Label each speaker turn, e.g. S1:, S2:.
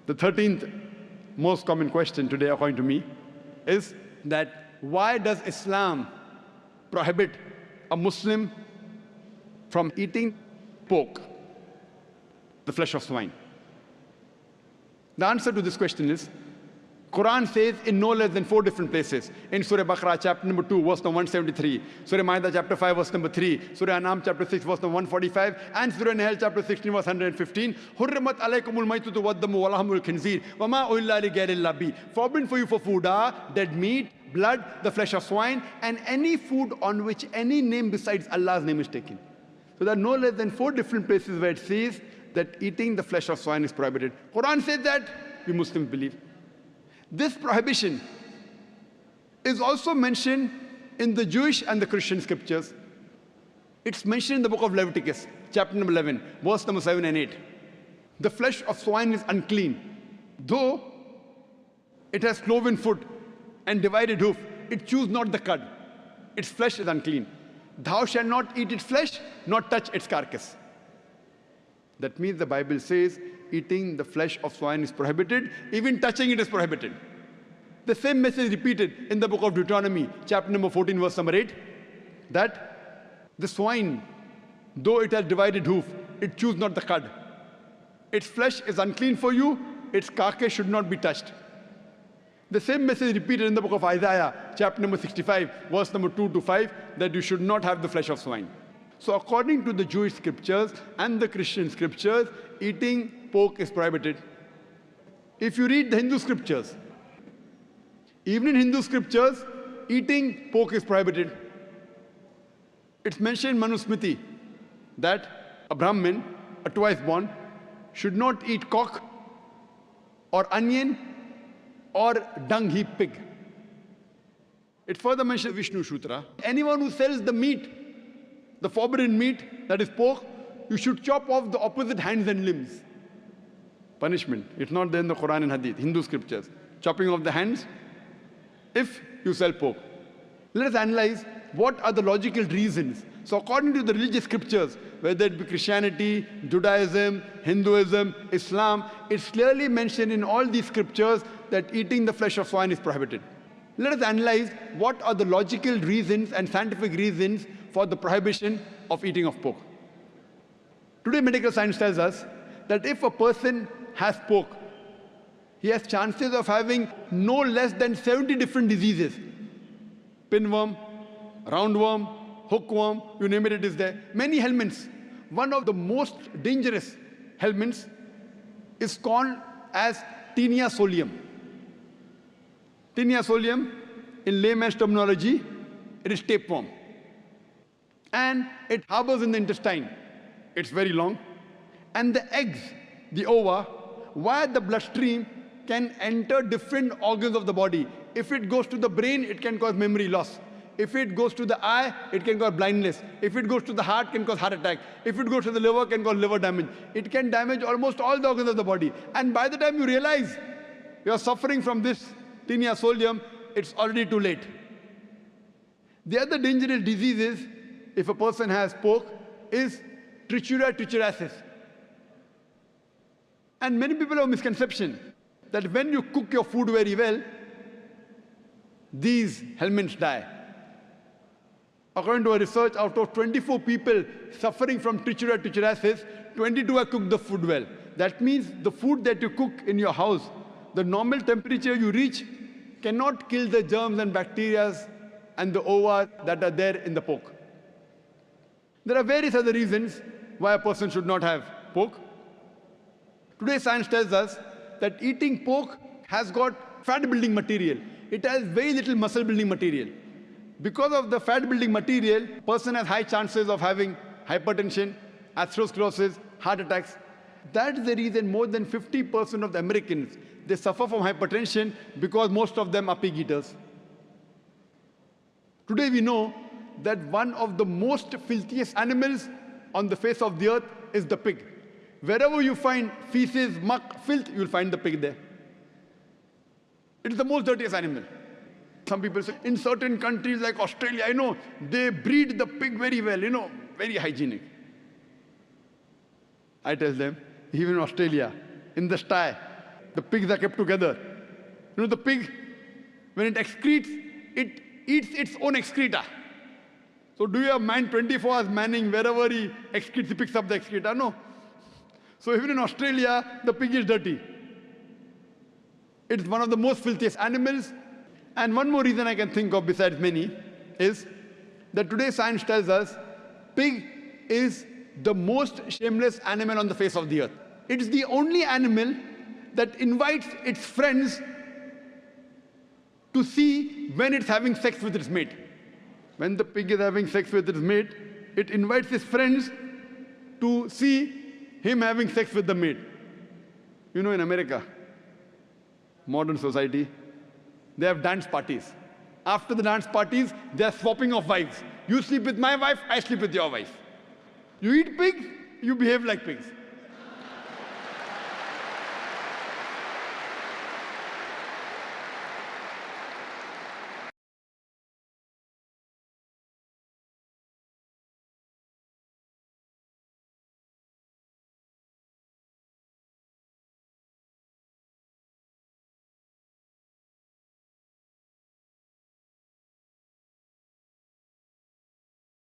S1: The 13th most common question today, according to me, is that why does Islam prohibit a Muslim from eating pork, the flesh of swine? The answer to this question is, Quran says in no less than 4 different places. In Surah Baqarah, chapter number 2, verse number 173. Surah Ma'idah, chapter 5, verse number 3. Surah An'am, chapter 6, verse number 145. And Surah Nahl, chapter 16, verse 115. Hurrimat alaykumul maytutu waddamu wa lahmul khinzir wa ma uhilla li ghayrillah bi. Forbidden for you for food are dead meat, blood, the flesh of swine, and any food on which any name besides Allah's name is taken. So there are no less than 4 different places where it says that eating the flesh of swine is prohibited. Quran says that, we Muslims believe. This prohibition is also mentioned in the Jewish and the Christian scriptures. It's mentioned in the book of Leviticus, chapter number 11, verse number 7 and 8. The flesh of swine is unclean. Though it has cloven foot and divided hoof, it chews not the cud. Its flesh is unclean. Thou shalt not eat its flesh, nor touch its carcass. That means the Bible says eating the flesh of swine is prohibited, even touching it is prohibited. The same message repeated in the book of Deuteronomy, chapter number 14, verse number 8, that the swine, though it has divided hoof, it chews not the cud. Its flesh is unclean for you, its carcass should not be touched. The same message repeated in the book of Isaiah, chapter number 65, verse number 2 to 5, that you should not have the flesh of swine. So according to the Jewish scriptures and the Christian scriptures, eating pork is prohibited. If you read the Hindu scriptures, even in Hindu scriptures, eating pork is prohibited. It's mentioned in Manusmriti that a Brahmin, a twice born, should not eat cock or onion or dung heap pig. It further mentions Vishnu Sutra. Anyone who sells the meat, the forbidden meat, that is pork, you should chop off the opposite hands and limbs. Punishment. It's not there in the Quran and Hadith, Hindu scriptures. Chopping off the hands if you sell pork. Let us analyze what are the logical reasons. So according to the religious scriptures, whether it be Christianity, Judaism, Hinduism, Islam, it's clearly mentioned in all these scriptures that eating the flesh of swine is prohibited. Let us analyze what are the logical reasons and scientific reasons for the prohibition of eating of pork. Today, medical science tells us that if a person has pork, he has chances of having no less than 70 different diseases. Pinworm, roundworm, hookworm, you name it, it is there. Many helminths. One of the most dangerous helminths is called as Taenia solium. Taenia solium, in layman's terminology, it is tapeworm. And it harbors in the intestine. It's very long. And the eggs, the ova, via the bloodstream, can enter different organs of the body. If it goes to the brain, it can cause memory loss. If it goes to the eye, it can cause blindness. If it goes to the heart, it can cause heart attack. If it goes to the liver, it can cause liver damage. It can damage almost all the organs of the body. And by the time you realize you are suffering from this Taenia solium, it's already too late. The other dangerous diseases, if a person has pork, is trichuria trichuriasis. And many people have a misconception that when you cook your food very well, these helminths die. According to a research, out of 24 people suffering from trichuria trichuriasis, 22 have cooked the food well. That means the food that you cook in your house, the normal temperature you reach cannot kill the germs and bacteria and the ova that are there in the pork. There are various other reasons why a person should not have pork. Today, science tells us that eating pork has got fat-building material. It has very little muscle-building material. Because of the fat-building material, person has high chances of having hypertension, atherosclerosis, heart attacks. That's the reason more than 50% of the Americans, they suffer from hypertension because most of them are pig eaters. Today we know that one of the most filthiest animals on the face of the earth is the pig. Wherever you find feces, muck, filth, you'll find the pig there. It is the most dirtiest animal. Some people say, in certain countries like Australia, they breed the pig very well, very hygienic. I tell them, even in Australia, in the sty, The pigs are kept together. You know, the pig, when it excretes, it eats its own excreta. So do you have man 24 hours manning wherever he excretes, he picks up the excreta? No. So even in Australia, the pig is dirty. It's one of the most filthiest animals. And one more reason I can think of besides many is that today science tells us pig is the most shameless animal on the face of the earth. It's the only animal that invites its friends to see when it's having sex with its mate. When the pig is having sex with its mate, it invites its friends to see him having sex with the mate. You know, in America, modern society, they have dance parties. After the dance parties, they are swapping of wives. You sleep with my wife, I sleep with your wife. You eat pig, you behave like pigs.